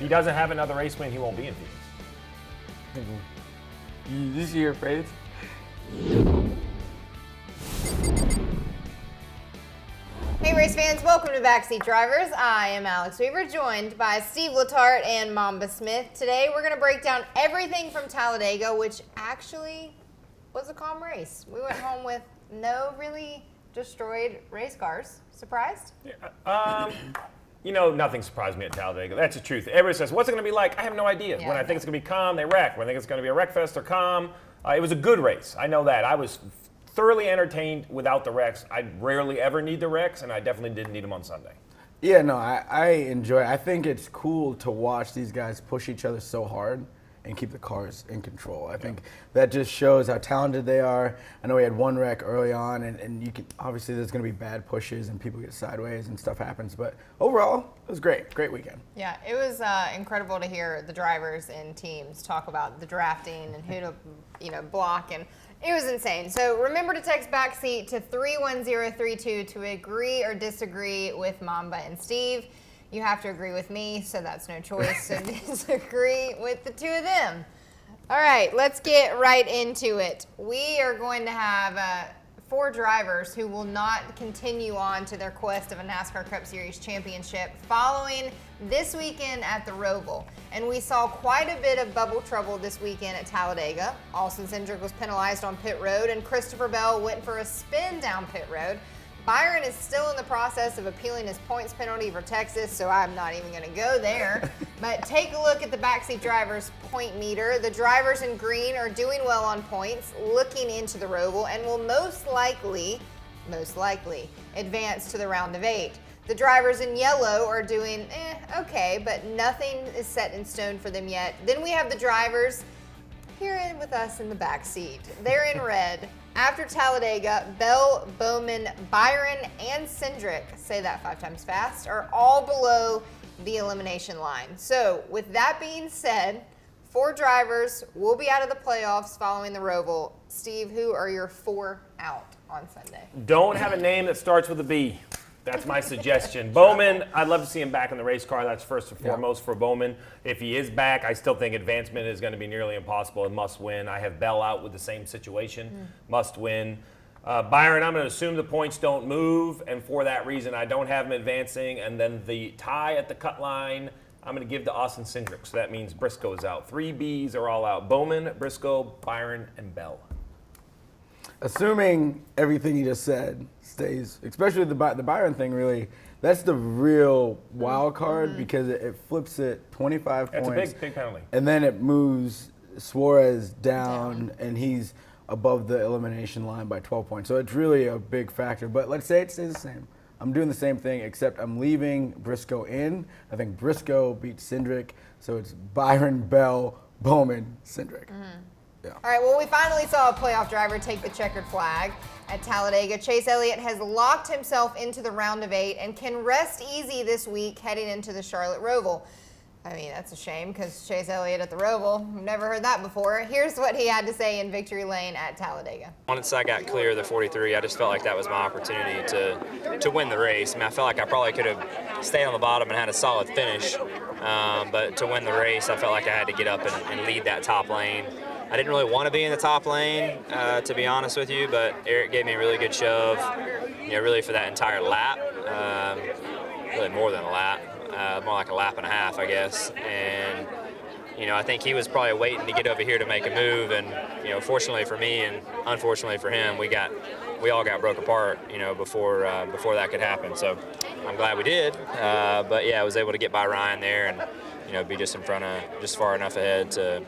If he doesn't have another race win, he won't be in Phoenix. You see your face? Hey race fans, welcome to Backseat Drivers. I am Alex Weaver, joined by Steve Letarte and Mamba Smith. Today we're going to break down everything from Talladega, which actually was a calm race. We went home with no really destroyed race cars. Surprised? You know, nothing surprised me at Talladega. That's the truth. Everybody says, what's it going to be like? I have no idea. Yeah, when I think it's going to be calm, they wreck. When I think it's going to be a wreck fest, they're calm. It was a good race. I know that. I was thoroughly entertained without the wrecks. I rarely ever need the wrecks, and I definitely didn't need them on Sunday. Yeah, no, I enjoy it. I think it's cool to watch these guys push each other so hard and keep the cars in control. I think that just shows how talented they are. I know we had one wreck early on, and you can obviously there's going to be bad pushes and people get sideways and stuff happens. But overall, it was great. Great weekend. Yeah, it was incredible to hear the drivers and teams talk about the drafting and who to, block, and it was insane. So remember to text Backseat to 31032 to agree or disagree with Mamba and Steve. You have to agree with me, so that's no choice. So disagree with the two of them. All right, let's get right into it. We are going to have 4 drivers who will not continue on to their quest of a NASCAR Cup Series championship following this weekend at the Roval. And we saw quite a bit of bubble trouble this weekend at Talladega. Austin Cindric was penalized on pit road, and Christopher Bell went for a spin down pit road. Byron is still in the process of appealing his points penalty for Texas, so I'm not even going to go there. But take a look at the Backseat Drivers point meter. The drivers in green are doing well on points, looking into the Roval, and will most likely advance to the round of 8. The drivers in yellow are doing okay, but nothing is set in stone for them yet. Then we have the drivers here with us in the back seat. They're in red. After Talladega, Bell, Bowman, Byron, and Cindric, say that 5 times fast, are all below the elimination line. So with that being said, 4 drivers will be out of the playoffs following the Roval. Steve, who are your 4 out on Sunday? Don't have a name that starts with a B. That's my suggestion. Bowman, I'd love to see him back in the race car. That's first and foremost for Bowman. If he is back, I still think advancement is going to be nearly impossible and must win. I have Bell out with the same situation. Must win. Byron, I'm going to assume the points don't move, and for that reason, I don't have him advancing. And then the tie at the cut line, I'm going to give to Austin Cindric. So that means Briscoe is out. 3 Bs are all out. Bowman, Briscoe, Byron, and Bell. Assuming everything you just said stays, especially the Byron thing, really, that's the real wild card because it flips it 25 That's points. a big penalty. And then it moves Suarez down, and he's above the elimination line by 12 points. So it's really a big factor. But let's say it stays the same. I'm doing the same thing, except I'm leaving Briscoe in. I think Briscoe beats Cindric, so it's Byron, Bell, Bowman, Cindric. Yeah. All right, well, we finally saw a playoff driver take the checkered flag at Talladega. Chase Elliott has locked himself into the round of 8 and can rest easy this week heading into the Charlotte Roval. I mean, that's a shame because Chase Elliott at the Roval, I've never heard that before. Here's what he had to say in Victory Lane at Talladega. Once I got clear of the 43, I just felt like that was my opportunity to win the race. I mean, I felt like I probably could have stayed on the bottom and had a solid finish, but to win the race, I felt like I had to get up and lead that top lane. I didn't really want to be in the top lane, to be honest with you, but Eric gave me a really good shove, really for that entire lap, really more than a lap, more like a lap and a half, I guess. And, I think he was probably waiting to get over here to make a move, and, fortunately for me and unfortunately for him, we all got broke apart, before that could happen. So I'm glad we did, but yeah, I was able to get by Ryan there and, be just far enough ahead to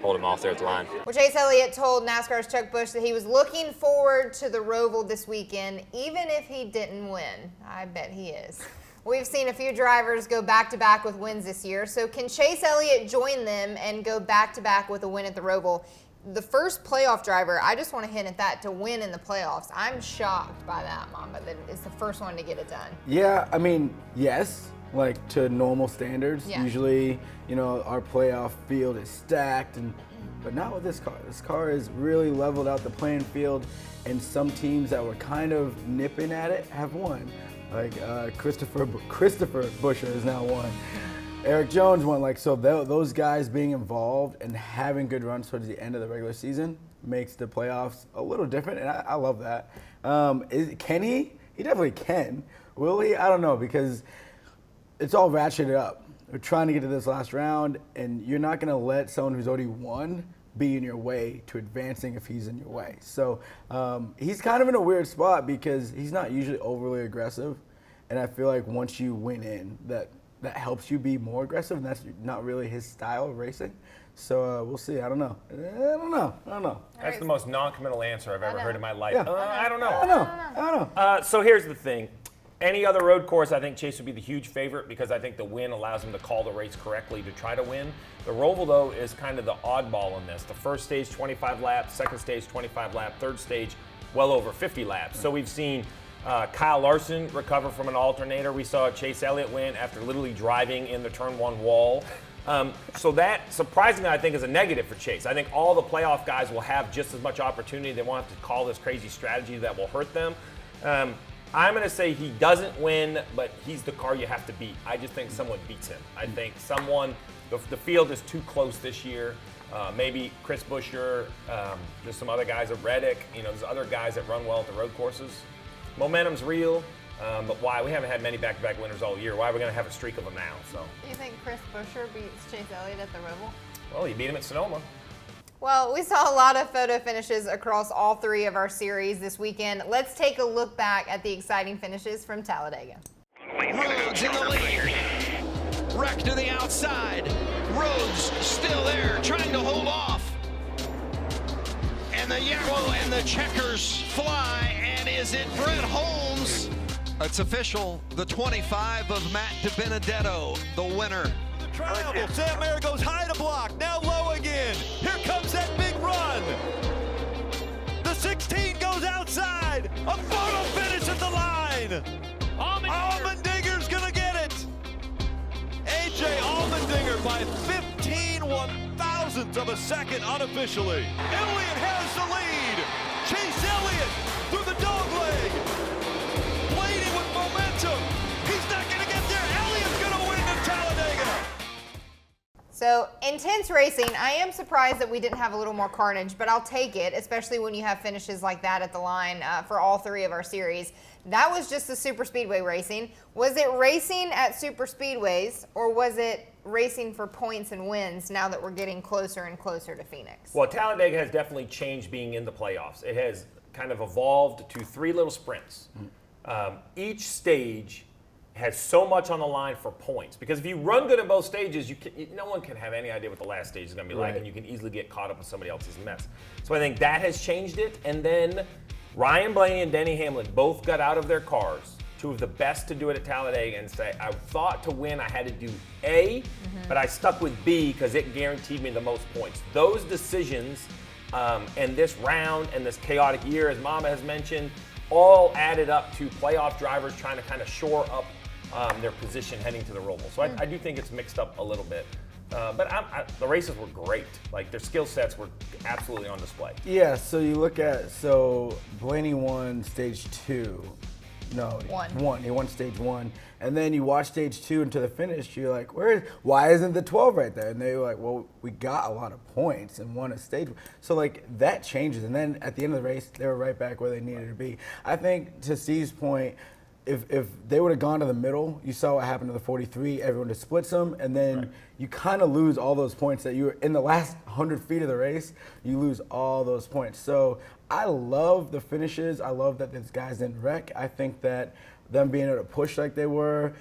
hold him off there at the line. Well, Chase Elliott told NASCAR's Chuck Bush that he was looking forward to the Roval this weekend, even if he didn't win. I bet he is. We've seen a few drivers go back-to-back with wins this year, so can Chase Elliott join them and go back-to-back with a win at the Roval? The first playoff driver, I just want to hint at that, to win in the playoffs. I'm shocked by that, Mamba, that it's the first one to get it done. Yeah, I mean, yes, like to normal standards. Yeah. Usually, our playoff field is stacked, but not with this car. This car has really leveled out the playing field, and some teams that were kind of nipping at it have won. Like Christopher Buescher has now won. Eric Jones won. Those guys being involved and having good runs towards the end of the regular season makes the playoffs a little different, and I love that. Can he? He definitely can. Will he? I don't know, because it's all ratcheted up. We're trying to get to this last round, and you're not going to let someone who's already won be in your way to advancing if he's in your way. So he's kind of in a weird spot because he's not usually overly aggressive, and I feel like once you win in, that helps you be more aggressive, and that's not really his style of racing. So we'll see. I don't know. That's the most non-committal answer I've ever heard in my life. Yeah. I don't know. So here's the thing. Any other road course, I think Chase would be the huge favorite because I think the win allows him to call the race correctly to try to win. The Roval, though, is kind of the oddball in this. The first stage, 25 laps. Second stage, 25 laps. Third stage, well over 50 laps. So we've seen Kyle Larson recover from an alternator. We saw Chase Elliott win after literally driving in the turn one wall. So that, surprisingly, I think is a negative for Chase. I think all the playoff guys will have just as much opportunity. They won't have to call this crazy strategy that will hurt them. I'm going to say he doesn't win, but he's the car you have to beat. I just think someone beats him. I think the field is too close this year. Maybe Chris Buescher, there's some other guys at Reddick. There's other guys that run well at the road courses. Momentum's real, but why? We haven't had many back-to-back winners all year. Why are we going to have a streak of them now? So. Do you think Chris Buescher beats Chase Elliott at the Roval? Well, he beat him at Sonoma. Well, we saw a lot of photo finishes across all three of our series this weekend. Let's take a look back at the exciting finishes from Talladega. Rhodes in the lead. Wreck to the outside. Rhodes still there, trying to hold off. And the yellow and the checkers fly. And is it Brett Holmes? It's official. The 25 of Matt DiBenedetto, the winner. Triangle. Sam Mayer goes high to block. Now low again. Here comes that big run. The 16 goes outside. A photo finish at the line. Allmendinger's going to get it. A.J. Allmendinger by 15 one-thousandths of a second unofficially. Elliott has the lead. Chase Elliott through the dog leg. Blaney with momentum. He's not going to get there. Elliott's going to win the Talladega. So, intense racing. I am surprised that we didn't have a little more carnage, but I'll take it, especially when you have finishes like that at the line for all three of our series. That was just the Superspeedway racing. Was it racing at Superspeedways, or was it racing for points and wins now that we're getting closer and closer to Phoenix? Well, Talladega has definitely changed being in the playoffs. It has kind of evolved to three little sprints. Each stage has so much on the line for points, because if you run good in both stages, no one can have any idea what the last stage is going to be like, and you can easily get caught up in somebody else's mess. So I think that has changed it. And then Ryan Blaney and Denny Hamlin both got out of their cars, two of the best to do it at Talladega, and say, I thought to win I had to do A, but I stuck with B because it guaranteed me the most points. Those decisions and this round and this chaotic year, as Mama has mentioned, all added up to playoff drivers trying to kind of shore up their position heading to the Roval. So I do think it's mixed up a little bit. But the races were great. Like, their skill sets were absolutely on display. Yeah, so you look at, Blaney won stage 2. No, he won stage 1. And then you watch stage 2 into the finish, you're like, why isn't the 12 right there? And they were like, well, we got a lot of points and won a stage. So, that changes. And then at the end of the race, they were right back where they needed to be. I think, to Steve's point, if they would have gone to the middle, you saw what happened to the 43, everyone just splits them, and then you kind of lose all those points that you were in the last 100 feet of the race, you lose all those points. So I love the finishes. I love that these guys didn't wreck. I think that them being able to push like they were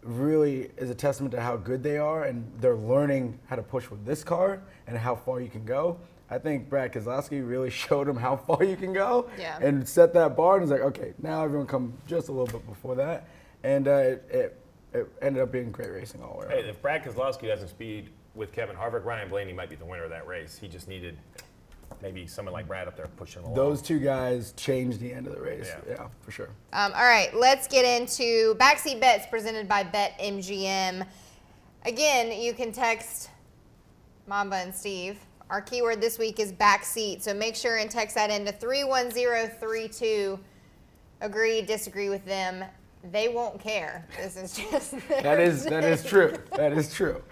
really is a testament to how good they are, and they're learning how to push with this car and how far you can go. I think Brad Keselowski really showed him how far you can go and set that bar, and it's like, okay, now everyone come just a little bit before that. And it ended up being great racing all the way around. Hey, if Brad Keselowski doesn't speed with Kevin Harvick, Ryan Blaney might be the winner of that race. He just needed maybe someone like Brad up there pushing him along. Those two guys changed the end of the race. Yeah, for sure. All right, let's get into Backseat Bets presented by BetMGM. Again, you can text Mamba and Steve. Our keyword this week is backseat, so make sure and text that into 31032. Agree, disagree with them. they won't care. This is just That is true. That is true.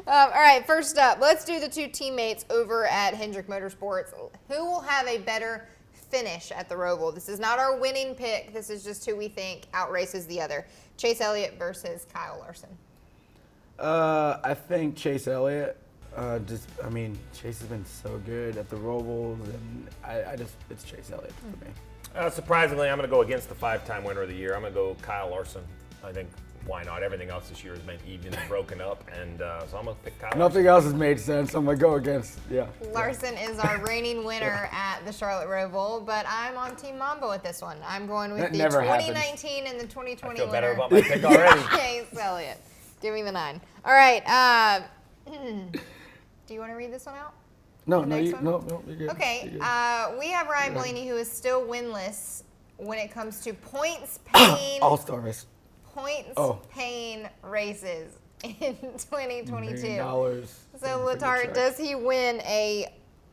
All right, first up, let's do the two teammates over at Hendrick Motorsports. Who will have a better finish at the Roval? This is not our winning pick. This is just who we think outraces the other. Chase Elliott versus Kyle Larson. I think Chase Elliott. Chase has been so good at the Rovals, and it's Chase Elliott for me. Surprisingly, I'm going to go against the 5-time winner of the year. I'm going to go Kyle Larson. I think, why not? Everything else this year has been even and broken up, and so I'm going to pick Kyle Nothing else has made sense. I'm going to go against, Larson is our reigning winner at the Charlotte Roval, but I'm on Team Mambo with this one. I'm going with That the never 2019 and the 2020 I feel winner. better about my pick already. Chase Elliott. Give me the 9. All right. Do you want to read this one out? No, The no, next you, one? no, you're good. Okay, You're good. we have Ryan Blaney, who is still winless when it comes to points pain All-Star race. pain races in 2022. $1 million. So, Latard, does he win a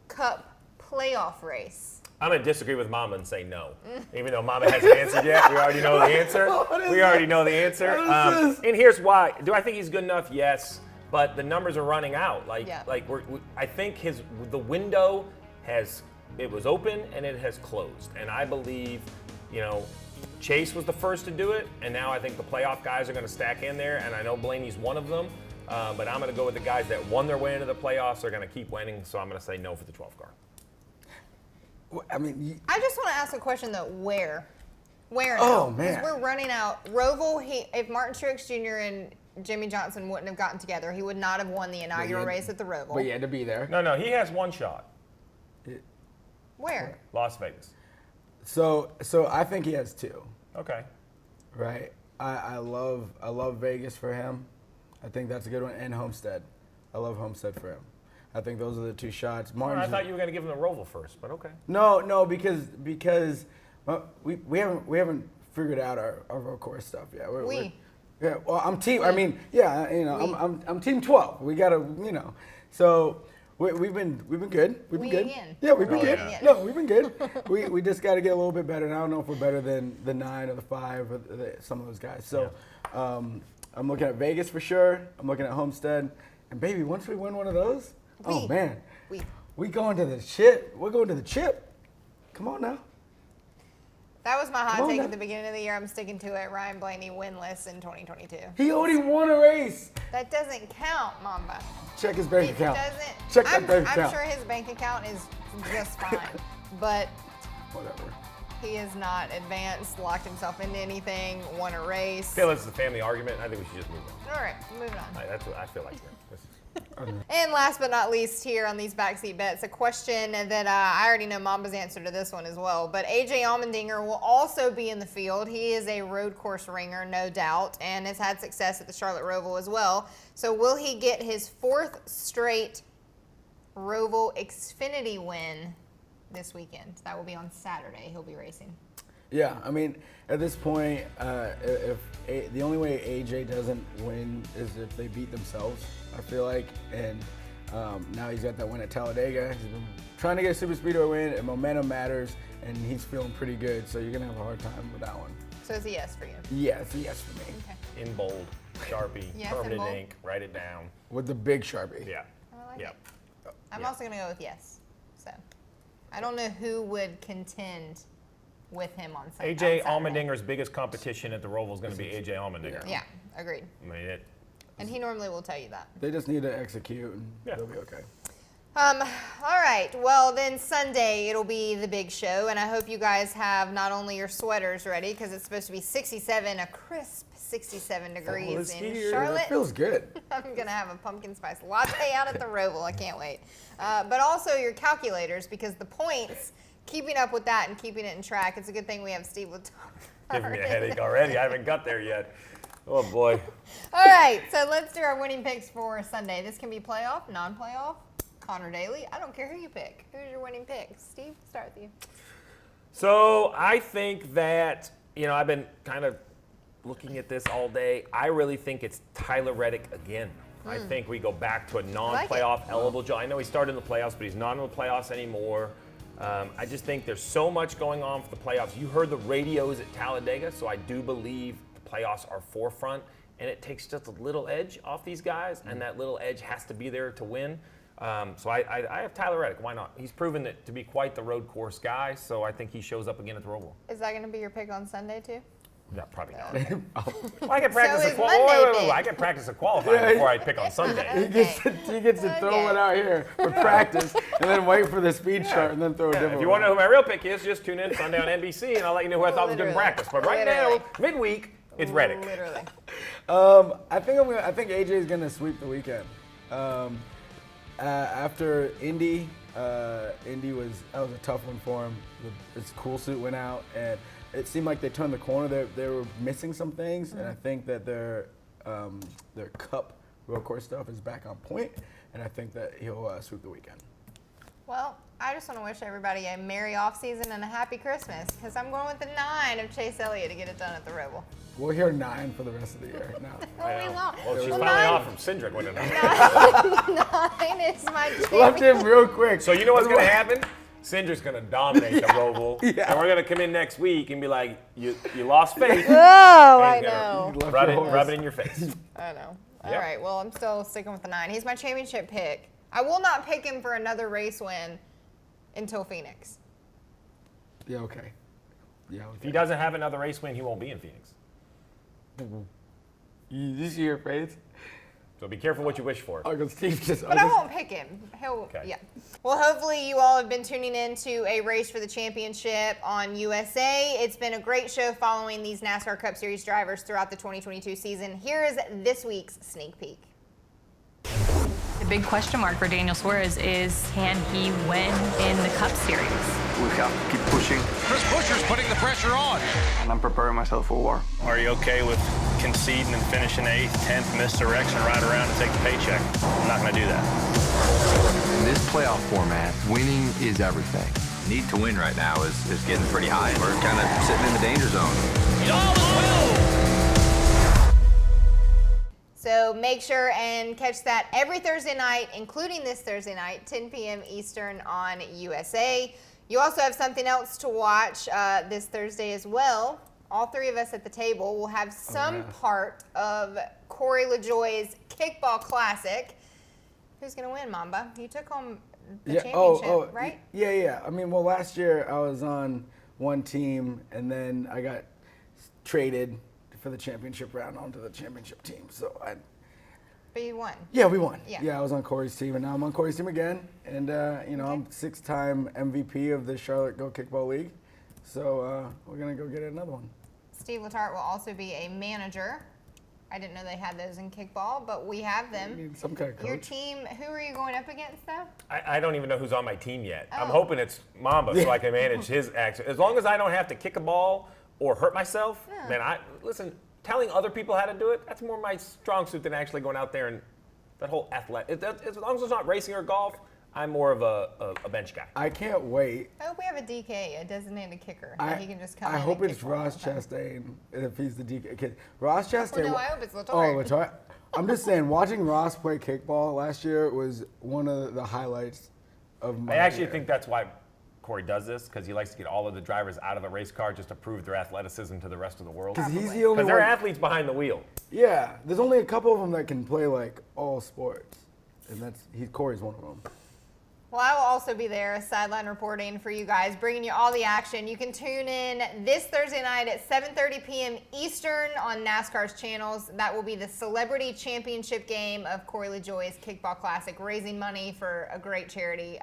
Cup playoff race? I'm going to disagree with Mama and say no. Even though Mama hasn't answered yet, we already know the answer. And here's why. Do I think he's good enough? Yes. But the numbers are running out. I think the window was open and it has closed. And I believe, Chase was the first to do it, and now I think the playoff guys are going to stack in there. And I know Blaney's one of them, but I'm going to go with the guys that won their way into the playoffs. They're going to keep winning, so I'm going to say no for the 12th car. I mean, I just want to ask a question though. Where Oh, now? man. Because we're running out. Roval, if Martin Truex Jr. and Jimmy Johnson wouldn't have gotten together, he would not have won the inaugural race at the Roval. But he had to be there. No, he has one shot. Where? Las Vegas. So I think he has 2. Okay. Right. I love Vegas for him. I think that's a good one. And Homestead. I love Homestead for him. I think those are the 2 shots. I thought you were going to give him the Roval first, but okay. No, because we haven't figured out our road course stuff yet. Yeah, well, I'm team. I mean, yeah, I'm team 12. We gotta, So we've been good. We've been good. Again. Yeah, we've been good. Yeah. No, we've been good. we just got to get a little bit better. And I don't know if we're better than the 9 or the 5 or some of those guys. So I'm looking at Vegas for sure. I'm looking at Homestead. And baby, once we win one of those, oh man, we going to the chip. We're going to the chip. Come on now. That was my hot take at the beginning of the year. I'm sticking to it. Ryan Blaney winless in 2022. He already won a race. That doesn't count, Mamba. Check his bank It account. doesn't. Check that bank I'm account. sure his bank account is just fine, but Whatever. he has not advanced, locked himself into anything, won a race. I feel this is a family argument. I think we should just move on. All right, moving on. That's what I feel like. And last but not least here on these backseat bets, a question that I already know Mamba's answer to this one as well, but AJ Allmendinger will also be in the field. He is a road course ringer, no doubt, and has had success at the Charlotte Roval as well. So will he get his 4th straight Roval Xfinity win this weekend? That will be on Saturday. He'll be racing. Yeah, I mean, at this point, the only way AJ doesn't win is if they beat themselves, I feel like. And now he's got that win at Talladega. He's been trying to get a super speedway win, and momentum matters, and he's feeling pretty good. So you're going to have a hard time with that one. So it's a yes for you. Yeah, it's a yes for me. Okay. In bold, Sharpie, Yes, in permanent bold. ink, write it down. With the big Sharpie. Yeah. I like Yeah. it. I'm also going to go with yes. So I don't know who would contend with him on Saturday. AJ Allmendinger's biggest competition at the Roval is going to be AJ Allmendinger. Yeah, agreed. I mean, And he normally will tell you that. They just need to execute, and they'll be okay. All right. Well, then Sunday it'll be the big show, and I hope you guys have not only your sweaters ready because it's supposed to be 67, a crisp 67 degrees in Charlotte. That feels good. I'm gonna have a pumpkin spice latte out at the Roval. I can't wait. But also your calculators because the points. Keeping up with that and keeping it in track. It's a good thing we have Steve Latard. giving me a headache already. I haven't got there yet. Oh, boy. All right, so let's do our winning picks for Sunday. This can be playoff, non-playoff, Connor Daly. I don't care who you pick. Who's your winning pick? Steve, start with you. So I think that, I've been kind of looking at this all day. I really think it's Tyler Reddick again. I think we go back to a non-playoff eligible job. I know he started in the playoffs, but he's not in the playoffs anymore. I just think there's so much going on for the playoffs. You heard the radios at Talladega, so I do believe the playoffs are forefront, and it takes just a little edge off these guys, and that little edge has to be there to win. So I have Tyler Reddick. Why not? He's proven it to be quite the road course guy, so I think he shows up again at the Roval. Is that going to be your pick on Sunday too? No, probably not. Well, I can practice is Monday I can practice a qualifying before I pick on Sunday. He gets to throw it out here for practice and then wait for the speed chart and then throw a different If you want to know who my real pick is, just tune in Sunday on NBC, and I'll let you know who I thought was good in practice. But right now, midweek, it's Reddick. Literally. I think AJ is gonna sweep the weekend. After Indy, Indy was a tough one for him. His cool suit went out, and it seemed like they turned the corner. They were missing some things, and I think that their Cup road course stuff is back on point, and I think that he'll sweep the weekend. Well, I just want to wish everybody a merry off season and a happy Christmas, because I'm going with the 9 of Chase Elliott to get it done at the Roval. We'll hear 9 for the rest of the year. No. Oh, we won't. Well, she's Well, finally 9 off from Cindric winning. 9 is my Left champion. him real quick. So you know what's going to happen? Cindric's going to dominate the Roval, Yeah. and we're going to come in next week and be like, you lost faith. Oh, I He's gonna know. Rub it in your face. I know. All Yep. right, well, I'm still sticking with the 9. He's my championship pick. I will not pick him for another race win until Phoenix. Yeah, okay. Yeah, If he okay. doesn't have another race win, he won't be in Phoenix. You see your face? So be careful what you wish for. Uncle Steve just. But I won't pick him. Okay. Yeah. Well, hopefully you all have been tuning in to a race for the championship on USA. It's been a great show following these NASCAR Cup Series drivers throughout the 2022 season. Here is this week's sneak peek. The big question mark for Daniel Suarez is, can he win in the Cup Series? We have to keep pushing, Chris Buescher's putting the pressure on. and I'm preparing myself for war. Are you okay with conceding and finishing 8th, 10th, misdirection, right around and take the paycheck? I'm not going to do that. In this playoff format, winning is everything. Need to win right now is getting pretty high. We're kind of sitting in the danger zone. So make sure and catch that every Thursday night, including this Thursday night, 10 p.m. Eastern on USA. You also have something else to watch this Thursday as well. All 3 of us at the table will have some part of Corey LaJoie's Kickball Classic. Who's going to win, Mamba? You took home the championship, right? Yeah. I mean, well, last year I was on one team, and then I got traded for the championship round onto the championship team. So But you won. yeah, we won. Yeah. I was on Corey's team, and now I'm on Corey's team again. And I'm 6-time MVP of the Charlotte Go Kickball League. So we're gonna go get another one. Steve Letarte will also be a manager. I didn't know they had those in kickball, but we have I them. need some kind of coach. Your team, who are you going up against, though? I don't even know who's on my team yet. I'm Oh. hoping it's Mamba so I can manage his action. As long as I don't have to kick a ball or hurt myself, man, listen, telling other people how to do it, that's more my strong suit than actually going out there and that whole athletic. As long as it's not racing or golf, I'm more of a bench guy. I can't wait. I hope we have a DK, a designated kicker. that he can just come I in hope and it's kick all Ross the time. Chastain if he's the DK kid. Ross Chastain. Well, no, I hope it's Oh, Letarte. Letarte. I'm just saying, watching Ross play kickball last year was one of the highlights of my I actually year. think that's why Corey does this, because he likes to get all of the drivers out of the race car just to prove their athleticism to the rest of the world. Because he's Because the only they're one. athletes behind the wheel. Yeah, there's only a couple of them that can play like all sports, and Corey's one of them. Well, I will also be there, sideline reporting for you guys, bringing you all the action. You can tune in this Thursday night at 7:30 p.m. Eastern on NASCAR's channels. That will be the Celebrity Championship game of Corey LaJoie's Kickball Classic, raising money for a great charity.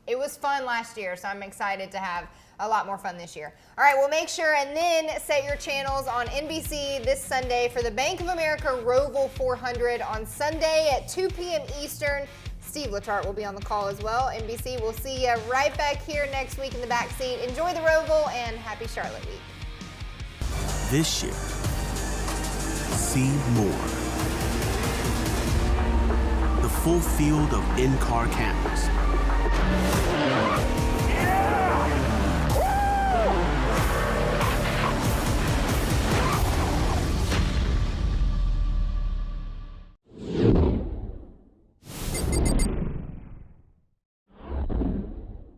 It was fun last year, so I'm excited to have a lot more fun this year. All right, well, make sure and then set your channels on NBC this Sunday for the Bank of America Roval 400 on Sunday at 2 p.m. Eastern. Steve Letarte will be on the call as well. NBC, we'll see you right back here next week in the backseat. Enjoy the Roval and happy Charlotte Week. This year, see more. The full field of in-car cameras.